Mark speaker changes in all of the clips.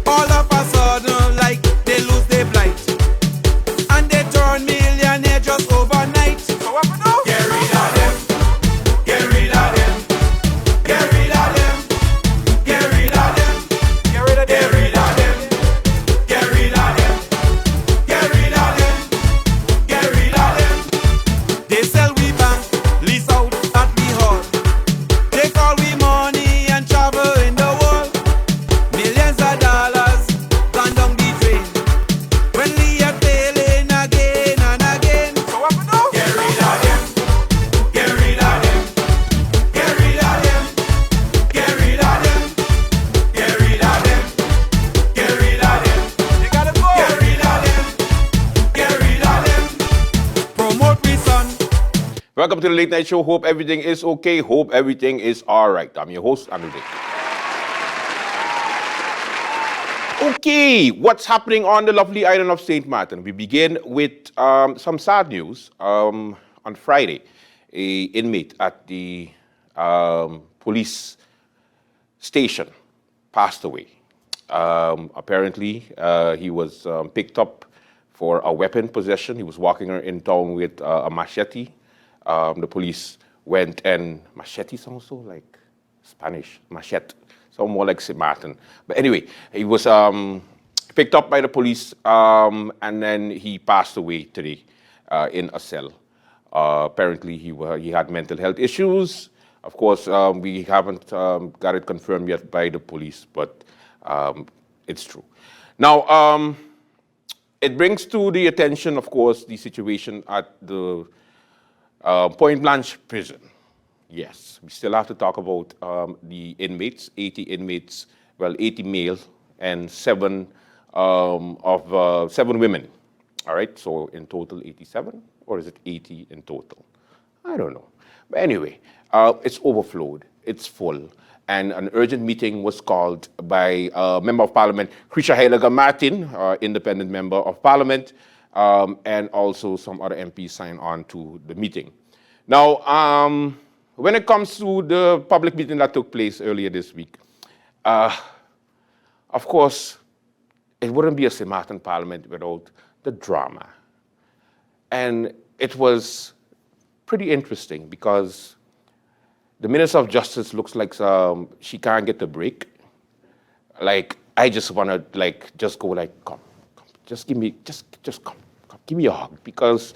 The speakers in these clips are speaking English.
Speaker 1: All of a sudden, like they lose their blight, and they turn millionaire just overnight. So what we do? Get rid of them. Get rid of them. Get rid of them. Get rid of them. Get rid of them. Get rid of them. Get rid of them. Get rid of them. Get rid of them. They sell we bank, lease out at we hall. Take all we money and travel in the world. Millions of dollars gone down the drain. When we are failing again and again. So what we do? Get rid of them. Get rid of them. Get rid of them. Get rid of them. Get rid of them. Get rid of them. You gotta go. Get rid of them. Get rid of them. Promote me, son.
Speaker 2: Welcome to the Late Night Show. Hope everything is okay. Hope everything is all right. I'm your host, Andrew Dick. Okay, what's happening on the lovely island of St. Martin? We begin with some sad news. On Friday, an inmate at the police station passed away. Apparently, he was picked up for a weapon possession. He was walking in town with a machete. The police went and machete sounds so like Spanish, machete, sound more like St. Martin. But anyway, he was picked up by the police and then he passed away today in a cell. Apparently, he had mental health issues. Of course, we haven't got it confirmed yet by the police, but it's true. Now, it brings to the attention, of course, the situation at the Point Blanche prison. Yes, we still have to talk about the inmates, 80 inmates, well, 80 male and 7 women. All right, so in total 87, or is it 80 in total? I don't know. But anyway, it's overflowed, it's full, and an urgent meeting was called by Member of Parliament, Krisha Heilager Martin, independent Member of Parliament, and also some other MPs signed on to the meeting. Now, when it comes to the public meeting that took place earlier this week, of course, it wouldn't be a St. Martin Parliament without the drama. And it was pretty interesting because the Minister of Justice looks like she can't get a break. Like, I just want to, like, just go like, come, just give me, just come, give me a hug, because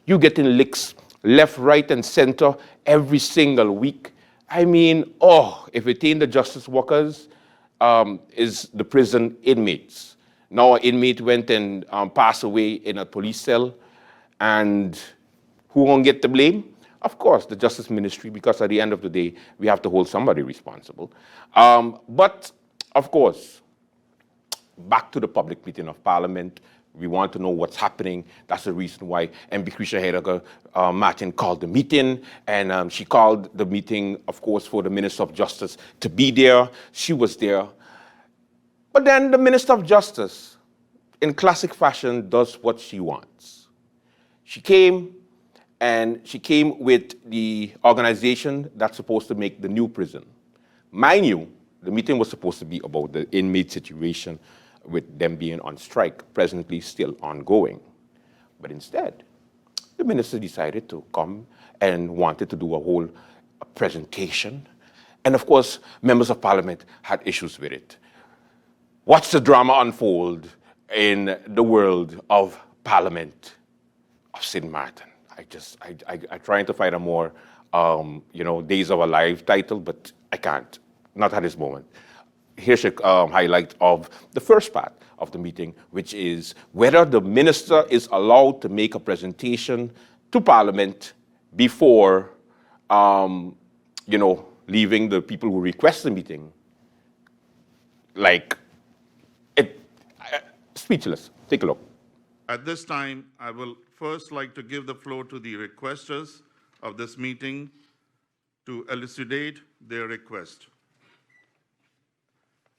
Speaker 2: you getting licks left, right, and center every single week. I mean, if it ain't the justice workers, is the prison inmates. Now an inmate went and passed away in a police cell, and who won't get the blame? Of course, the Justice Ministry, because at the end of the day, we have to hold somebody responsible. But, of course, back to the public meeting of Parliament, we want to know what's happening. That's the reason why MP Krisha Heilager Martin called the meeting, and she called the meeting, of course, for the Minister of Justice to be there. She was there. But then the Minister of Justice, in classic fashion, does what she wants. She came, and she came with the organization that's supposed to make the new prison. Mind you, the meeting was supposed to be about the inmate situation with them being on strike, presently still ongoing. But instead, the minister decided to come and wanted to do a whole presentation. And of course, members of Parliament had issues with it. Watch the drama unfold in the world of Parliament of St. Martin. I'm trying to find a more, Days of Our Life title, but I can't, not at this moment. Here's a highlight of the first part of the meeting, which is whether the minister is allowed to make a presentation to Parliament before, leaving the people who request the meeting, speechless. Take a look.
Speaker 3: At this time, I will first like to give the floor to the requesters of this meeting to elucidate their request.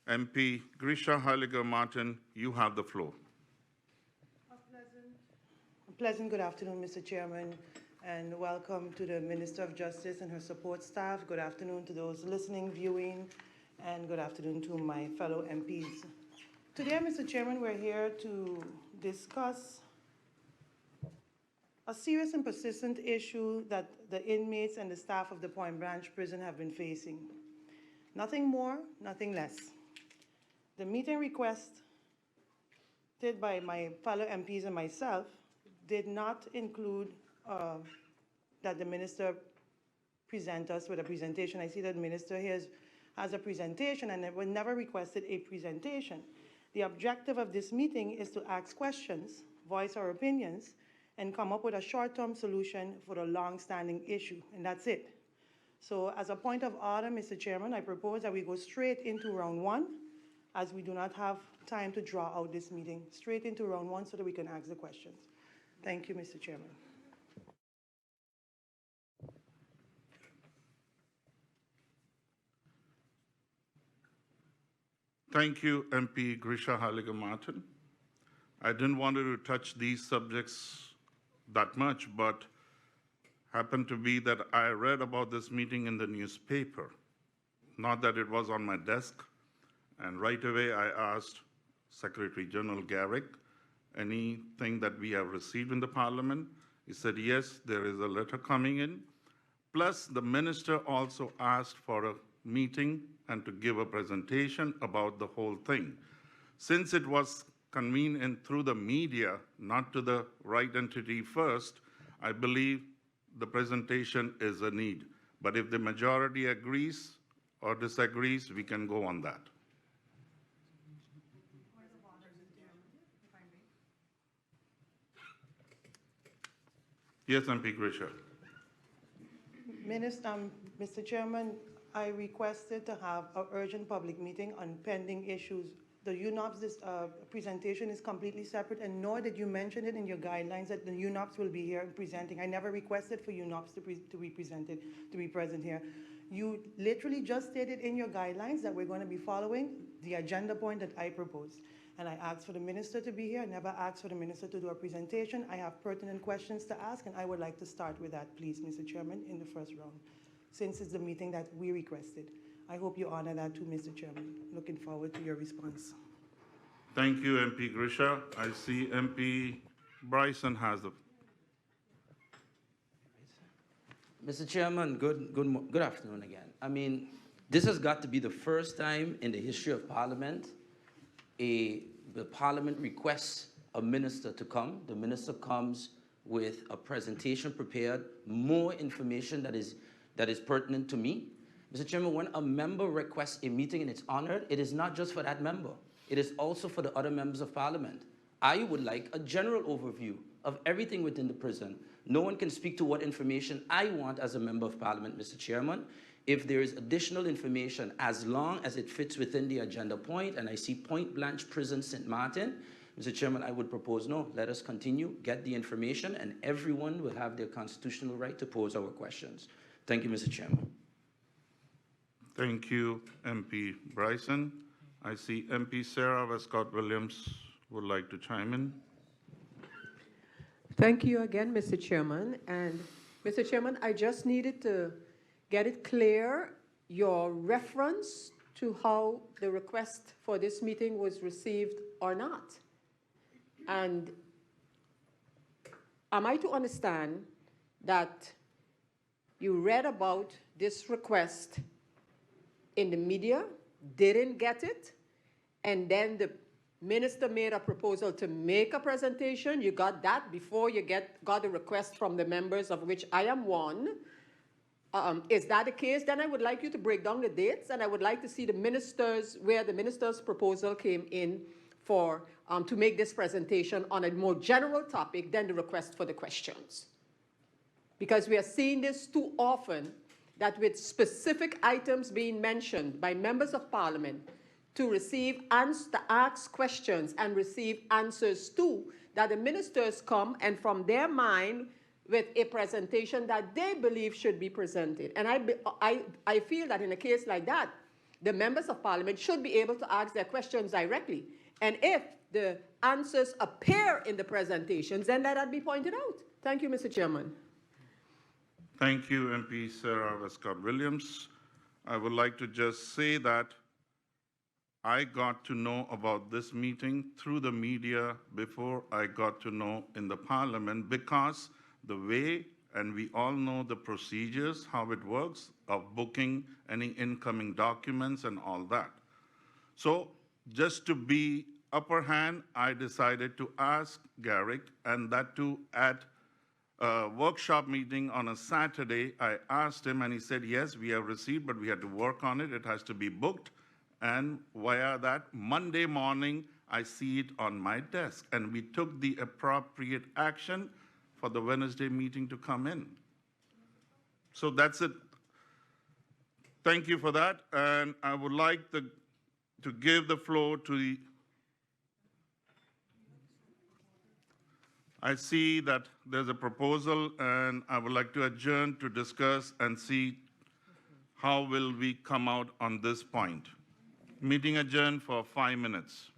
Speaker 3: MP Krisha Heilager Martin, you have the floor.
Speaker 4: A pleasant good afternoon, Mr. Chairman, and welcome to the Minister of Justice and her support staff. Good afternoon to those listening, viewing, and good afternoon to my fellow MPs. Today, Mr. Chairman, we're here to discuss a serious and persistent issue that the inmates and the staff of the Point Blanche prison have been facing. Nothing more, nothing less. The meeting requested by my fellow MPs and myself did not include that the minister present us with a presentation. I see that the minister here has a presentation, and it was never requested a presentation. The objective of this meeting is to ask questions, voice our opinions, and come up with a short-term solution for the long-standing issue, and that's it. So as a point of order, Mr. Chairman, I propose that we go straight into round one, as we do not have time to draw out this meeting, straight into round one so that we can ask the questions. Thank you, Mr. Chairman.
Speaker 3: Thank you, MP Grisha Halligan-Martin. I didn't want to touch these subjects that much, but happened to be that I read about this meeting in the newspaper. Not that it was on my desk. And right away, I asked Secretary General Garrick, anything that we have received in the Parliament? He said, yes, there is a letter coming in. Plus, the minister also asked for a meeting and to give a presentation about the whole thing. Since it was convened in through the media, not to the right entity first, I believe the presentation is a need. But if the majority agrees or disagrees, we can go on that. Yes, MP Grisha.
Speaker 4: Mr. Chairman, I requested to have an urgent public meeting on pending issues. The UNOPS presentation is completely separate, and nor did you mention it in your guidelines that the UNOPS will be here presenting. I never requested for UNOPS to be present here. You literally just stated in your guidelines that we're going to be following the agenda point that I proposed. And I asked for the minister to be here. I never asked for the minister to do a presentation. I have pertinent questions to ask, and I would like to start with that, please, Mr. Chairman, in the first round, since it's the meeting that we requested. I hope you honor that too, Mr. Chairman. Looking forward to your response.
Speaker 3: Thank you, MP Grisha. I see MP Bryson has the...
Speaker 5: Mr. Chairman, good afternoon again. I mean, this has got to be the first time in the history of Parliament the Parliament requests a minister to come. The minister comes with a presentation prepared, more information that is pertinent to me. Mr. Chairman, when a member requests a meeting and it's honored, it is not just for that member. It is also for the other members of Parliament. I would like a general overview of everything within the prison. No one can speak to what information I want as a member of Parliament, Mr. Chairman. If there is additional information, as long as it fits within the agenda point, and I see Point Blanche Prison, St. Martin, Mr. Chairman, I would propose no. Let us continue, get the information, and everyone will have their constitutional right to pose our questions. Thank you, Mr. Chairman.
Speaker 3: Thank you, MP Bryson. I see MP Sarah Westcott-Williams would like to chime in.
Speaker 6: Thank you again, Mr. Chairman. And Mr. Chairman, I just needed to get it clear, your reference to how the request for this meeting was received or not. And am I to understand that you read about this request in the media, didn't get it, and then the minister made a proposal to make a presentation? You got that before you got a request from the members, of which I am one. Is that the case? Then I would like you to break down the dates, and I would like to see the ministers, where the minister's proposal came in for to make this presentation on a more general topic than the request for the questions. Because we are seeing this too often, that with specific items being mentioned by members of Parliament to ask questions and receive answers to, that the ministers come and from their mind with a presentation that they believe should be presented. And I feel that in a case like that, the members of Parliament should be able to ask their questions directly. And if the answers appear in the presentations, then let that be pointed out. Thank you, Mr. Chairman.
Speaker 3: Thank you, MP Sarah Westcott-Williams. I would like to just say that I got to know about this meeting through the media before I got to know in the Parliament, because the way, and we all know the procedures, how it works, of booking any incoming documents and all that. So just to be upper hand, I decided to ask Garrick, and that too at a workshop meeting on a Saturday. I asked him and he said, yes, we have received, but we had to work on it. It has to be booked. And via that, Monday morning, I see it on my desk. And we took the appropriate action for the Wednesday meeting to come in. So that's it. Thank you for that. And I would like to give the floor to the... I see that there's a proposal, and I would like to adjourn to discuss and see how will we come out on this point. Meeting adjourned for 5 minutes.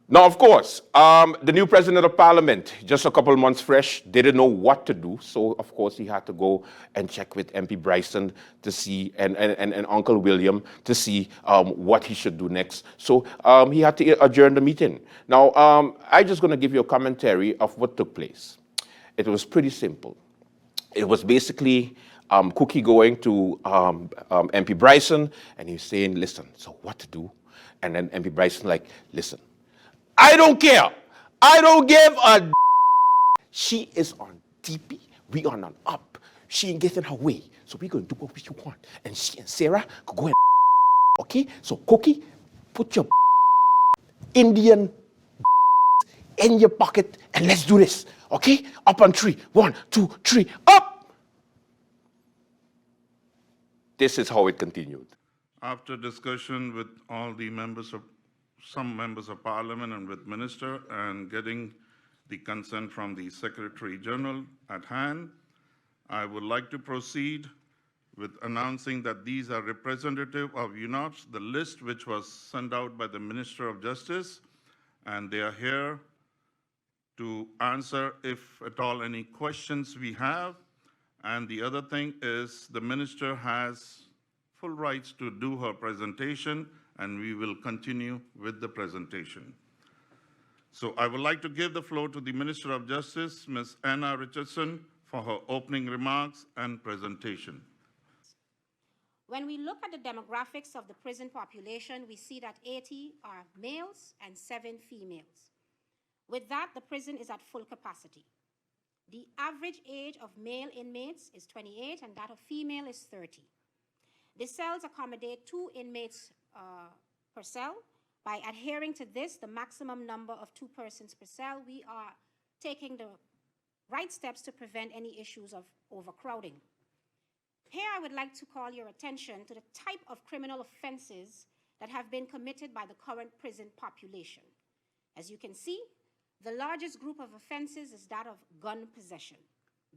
Speaker 2: Now, of course, the new president of Parliament, just a couple months fresh, didn't know what to do. So, of course, he had to go and check with MP Bryson to see, and Uncle William to see what he should do next. So he had to adjourn the meeting. Now, I'm just going to give you a commentary of what took place. It was pretty simple. It was basically Cookie going to MP Bryson, and he's saying, listen, so what to do? And then MP Bryson like, listen, I don't care. I don't give a She is on TP. We are on up. She ain't getting her way. So we're going to do what we want. And she and Sarah could go and okay? So Cookie, put your Indian in your pocket and let's do this. Okay? Up on 3. 1, 2, 3. Up! This is how it continued.
Speaker 3: After discussion with all the some members of Parliament and with Minister, and getting the consent from the Secretary General at hand, I would like to proceed with announcing that these are representative of UNOPS, the list which was sent out by the Minister of Justice, and they are here to answer, if at all, any questions we have. And the other thing is the Minister has full rights to do her presentation, and we will continue with the presentation. So I would like to give the floor to the Minister of Justice, Ms. Anna Richardson, for her opening remarks and presentation.
Speaker 7: When we look at the demographics of the prison population, we see that 80 are males and 7 females. With that, the prison is at full capacity. The average age of male inmates is 28, and that of female is 30. The cells accommodate 2 inmates per cell. By adhering to this, the maximum number of 2 persons per cell, we are taking the right steps to prevent any issues of overcrowding. Here I would like to call your attention to the type of criminal offenses that have been committed by the current prison population. As you can see, the largest group of offenses is that of gun possession.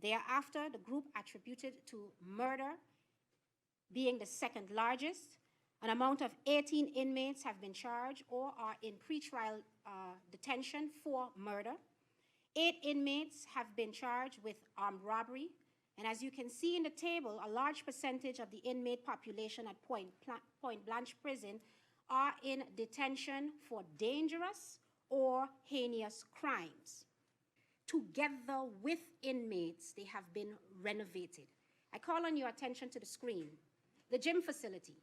Speaker 7: Thereafter, the group attributed to murder being the second largest. An amount of 18 inmates have been charged or are in pretrial detention for murder. 8 inmates have been charged with armed robbery. And as you can see in the table, a large percentage of the inmate population at Point Blanche Prison are in detention for dangerous or heinous crimes. Together with inmates, they have been renovated. I call on your attention to the screen. The gym facility,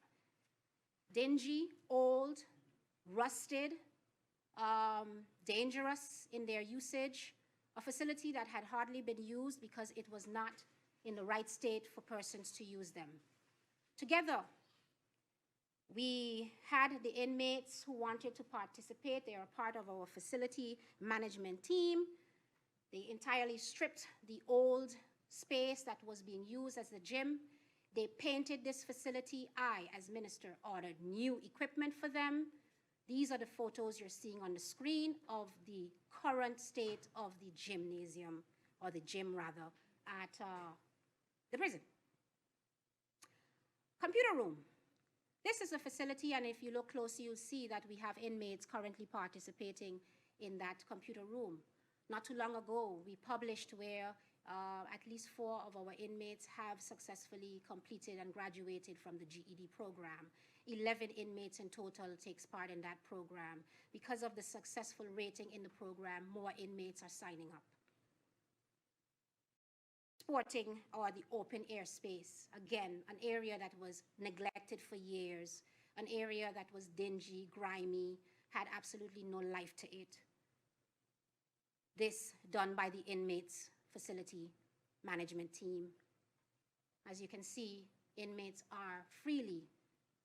Speaker 7: dingy, old, rusted, dangerous in their usage, a facility that had hardly been used because it was not in the right state for persons to use them. Together, we had the inmates who wanted to participate. They are part of our facility management team. They entirely stripped the old space that was being used as the gym. They painted this facility. I, as minister, ordered new equipment for them. These are the photos you're seeing on the screen of the current state of the gymnasium, or the gym rather, at the prison. Computer room. This is a facility, and if you look closely, you'll see that we have inmates currently participating in that computer room. Not too long ago, we published where at least 4 of our inmates have successfully completed and graduated from the GED program. 11 inmates in total takes part in that program. Because of the successful rating in the program, more inmates are signing up. Sporting or the open air space, again, an area that was neglected for years, an area that was dingy, grimy, had absolutely no life to it. This done by the inmates facility management team. As you can see, inmates are freely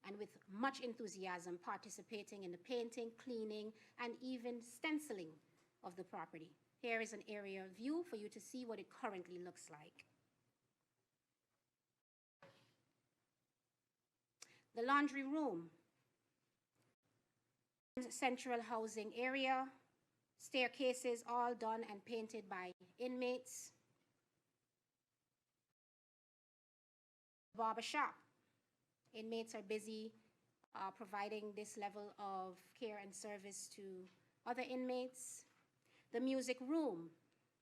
Speaker 7: and with much enthusiasm participating in the painting, cleaning, and even stenciling of the property. Here is an area view for you to see what it currently looks like. The laundry room, central housing area, staircases all done and painted by inmates. Barber shop. Inmates are busy providing this level of care and service to other inmates. The music room.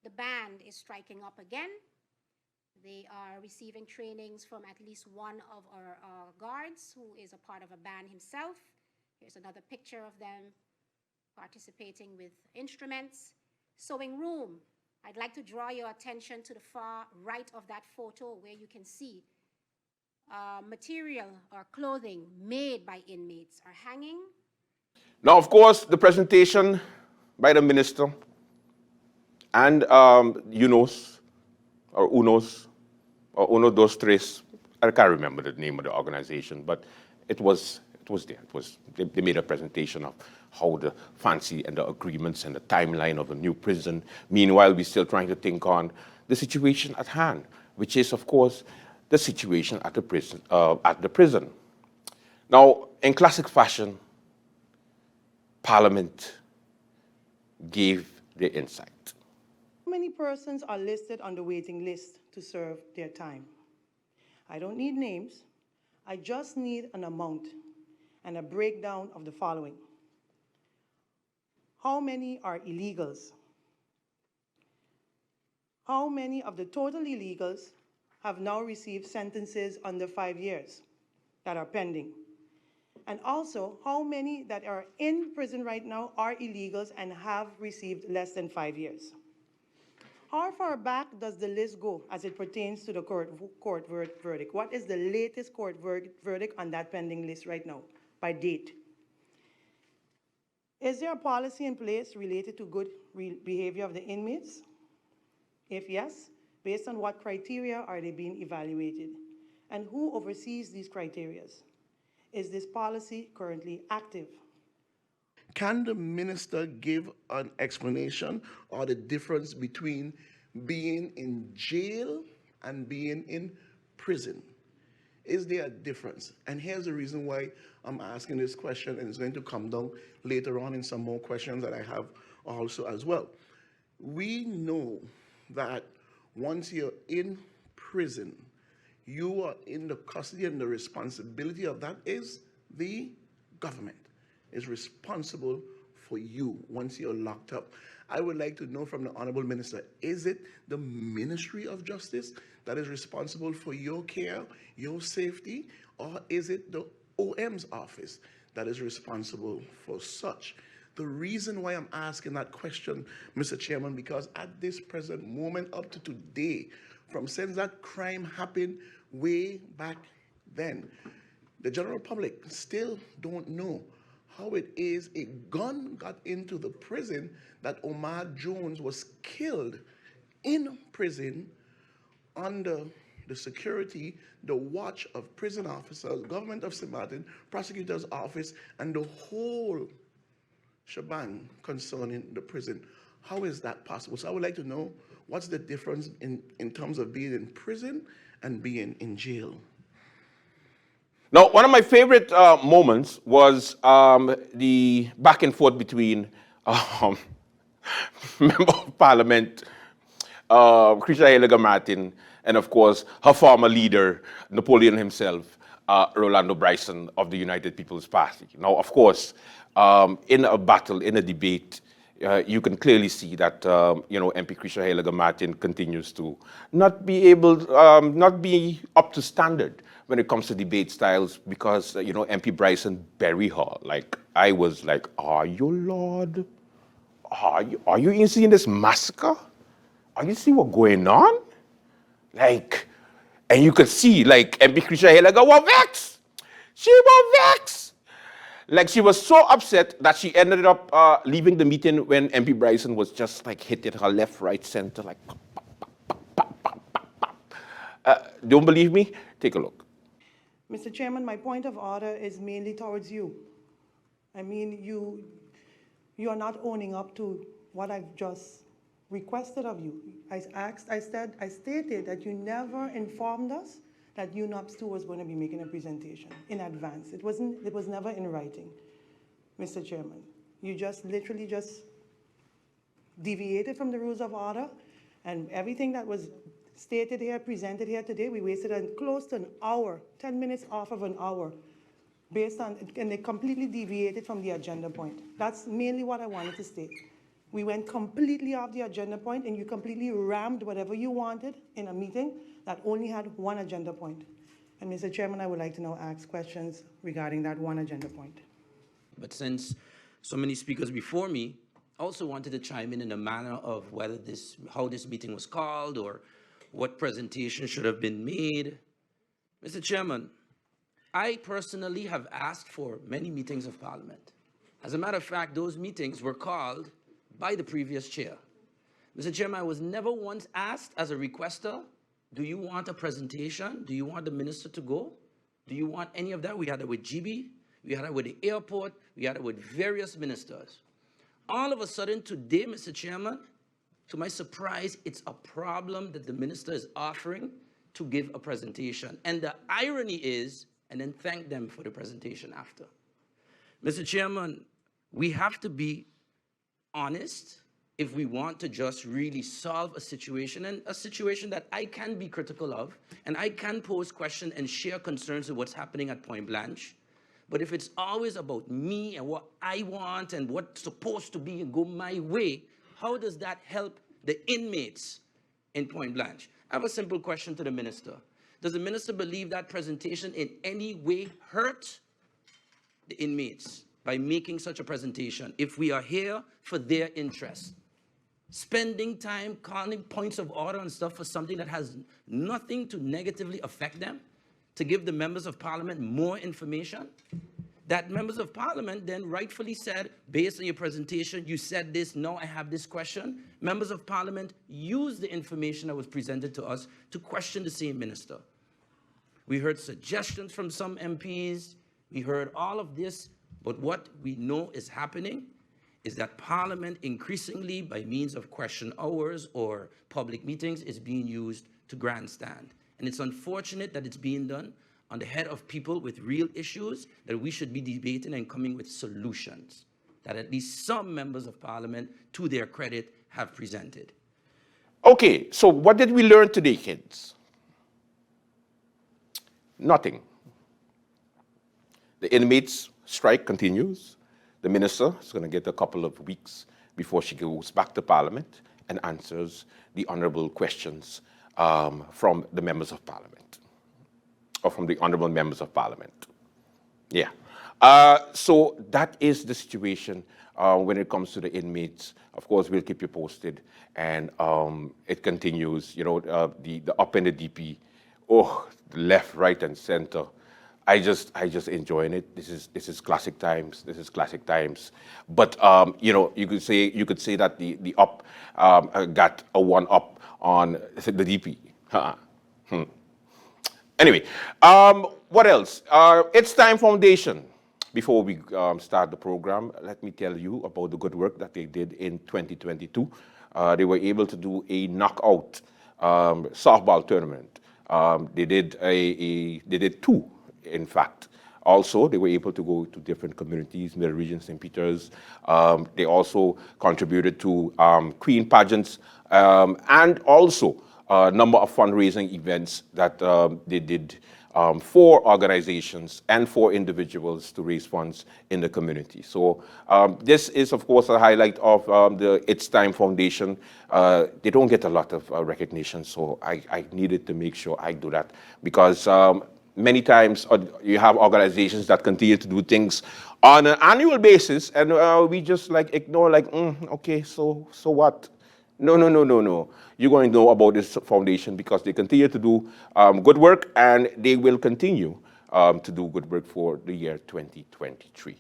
Speaker 7: The band is striking up again. They are receiving trainings from at least one of our guards who is a part of a band himself. Here's another picture of them participating with instruments. Sewing room. I'd like to draw your attention to the far right of that photo where you can see material or clothing made by inmates are hanging.
Speaker 2: Now, of course, the presentation by the minister and UNOS, or UNOS, or Uno Dos Tres, I can't remember the name of the organization, but it was there. They made a presentation of how the fancy and the agreements and the timeline of a new prison. Meanwhile, we're still trying to think on the situation at hand, which is, of course, the situation at the prison. Now, in classic fashion, Parliament gave their insight.
Speaker 4: How many persons are listed on the waiting list to serve their time? I don't need names. I just need an amount and a breakdown of the following. How many are illegals? How many of the total illegals have now received sentences under 5 years that are pending? And also, how many that are in prison right now are illegals and have received less than 5 years? How far back does the list go as it pertains to the court verdict? What is the latest court verdict on that pending list right now, by date? Is there a policy in place related to good behavior of the inmates? If yes, based on what criteria are they being evaluated? And who oversees these criteria? Is this policy currently active?
Speaker 8: Can the minister give an explanation or the difference between being in jail and being in prison? Is there a difference? And here's the reason why I'm asking this question, and it's going to come down later on in some more questions that I have also as well. We know that once you're in prison, you are in the custody, and the responsibility of that is the government is responsible for you once you're locked up. I would like to know from the Honorable Minister, is it the Ministry of Justice that is responsible for your care, your safety, or is it the OM's office that is responsible for such? The reason why I'm asking that question, Mr. Chairman, because at this present moment up to today, from since that crime happened way back then, the general public still don't know how it is a gun got into the prison, that Omar Jones was killed in prison under the security, the watch of prison officers, government of St. Martin, prosecutor's office, and the whole shebang concerning the prison. How is that possible? So I would like to know what's the difference in terms of being in prison and being in jail.
Speaker 2: Now, one of my favorite moments was the back and forth between Member of Parliament, Krisha Heliger-Martin, and of course, her former leader, Napoleon himself, Rolando Bryson of the United People's Party. Now, of course, in a battle, in a debate, you can clearly see that MP Krisha Heliger-Martin continues to not be up to standard when it comes to debate styles because, MP Bryson bury her. Like, I was like, are you Lord? Are you seeing this massacre? Are you seeing what's going on? Like, and you could see, like, MP Krisha here, like, was vexed. She was vexed. Like, she was so upset that she ended up leaving the meeting when MP Bryson was just, like, hitting her left, right, center, like, pop, pop, pop, pop, pop, pop. Don't believe me? Take a look.
Speaker 4: Mr. Chairman, my point of order is mainly towards you. I mean, you are not owning up to what I've just requested of you. I stated that you never informed us that UNOPS 2 was going to be making a presentation in advance. It was never in writing, Mr. Chairman. You just literally just deviated from the rules of order, and everything that was stated here, presented here today, we wasted close to an hour, 10 minutes off of an hour, and they completely deviated from the agenda point. That's mainly what I wanted to state. We went completely off the agenda point, and you completely rammed whatever you wanted in a meeting that only had one agenda point. And Mr. Chairman, I would like to now ask questions regarding that one agenda point.
Speaker 5: But since so many speakers before me also wanted to chime in the manner of how this meeting was called or what presentation should have been made. Mr. Chairman, I personally have asked for many meetings of Parliament. As a matter of fact, those meetings were called by the previous chair. Mr. Chairman, I was never once asked as a requester, do you want a presentation? Do you want the minister to go? Do you want any of that? We had it with GB, we had it with the airport, we had it with various ministers. All of a sudden today, Mr. Chairman, to my surprise, it's a problem that the minister is offering to give a presentation. And the irony is, and then thank them for the presentation after. Mr. Chairman, we have to be honest if we want to just really solve a situation, and a situation that I can be critical of, and I can pose questions and share concerns with what's happening at Point Blanche. But if it's always about me and what I want and what's supposed to be and go my way, how does that help the inmates in Point Blanche? I have a simple question to the minister. Does the minister believe that presentation in any way hurt the inmates by making such a presentation if we are here for their interests? Spending time calling points of order and stuff for something that has nothing to negatively affect them, to give the members of Parliament more information? That members of Parliament then rightfully said, based on your presentation, you said this, now I have this question. Members of Parliament used the information that was presented to us to question the same minister. We heard suggestions from some MPs, we heard all of this, but what we know is happening is that Parliament increasingly, by means of question hours or public meetings, is being used to grandstand. And it's unfortunate that it's being done on the head of people with real issues that we should be debating and coming with solutions that at least some members of Parliament, to their credit, have presented.
Speaker 2: Okay, so what did we learn today, kids? Nothing. The inmates' strike continues. The minister is going to get a couple of weeks before she goes back to Parliament and answers the honorable questions from the members of Parliament, or from the honorable members of Parliament. Yeah. So that is the situation when it comes to the inmates. Of course, we'll keep you posted, and it continues. The up and the DP, oh, the left, right, and center. I just enjoying it. This is classic times. This is classic times. But you could say that the up got a one up on the DP. Anyway, what else? It's Time Foundation. Before we start the program, let me tell you about the good work that they did in 2022. They were able to do a knockout softball tournament. They did two, in fact. Also, they were able to go to different communities, Middle Region, St. Peter's. They also contributed to Queen pageants and also a number of fundraising events that they did for organizations and for individuals to raise funds in the community. So this is, of course, a highlight of the It's Time Foundation. They don't get a lot of recognition, so I needed to make sure I do that because many times you have organizations that continue to do things on an annual basis, and we just like ignore, like, okay, so what? No, no, no, no, no. You're going to know about this foundation because they continue to do good work, and they will continue to do good work for the year 2023.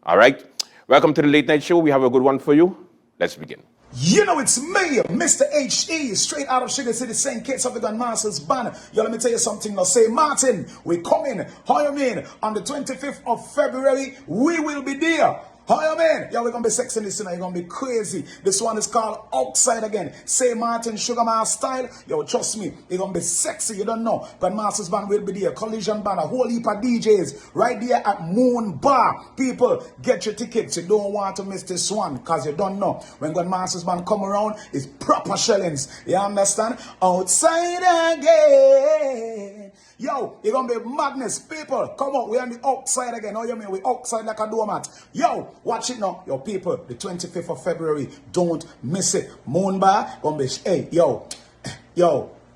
Speaker 2: All right? Welcome to the Late Night Show. We have a good one for you. Let's begin.
Speaker 9: You know it's me, Mr. H.E., straight out of Sugar City, St. Kitts of the Gunmasters Band. Yo, let me tell you something now. Say, Martin, we coming. How you mean? On the 25th of February, we will be there. How you mean? Yo, we're going to be sexing this, you know. You're going to be crazy. This one is called Outside Again. Say, Martin, Sugar Man style. Yo, trust me, you're going to be sexy. You don't know. Gunmasters Band will be there. Collision Band, a whole heap of DJs right there at Moon Bar. People, get your tickets. You don't want to miss this one because you don't know. When Gunmasters Band come around, it's proper shellings. You understand? Outside Again. Yo, you're going to be madness. People, come on. We're on the outside again. How you mean? We're outside like a doormat. Yo, watch it now. Yo, people, the 25th of February. Don't miss it. Moon Bar, going to be, hey, yo,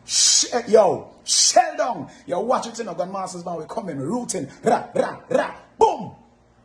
Speaker 9: shell down. Yo, watch it, you know. Gunmasters Band, we're coming, rooting. Ra, ra, ra, boom.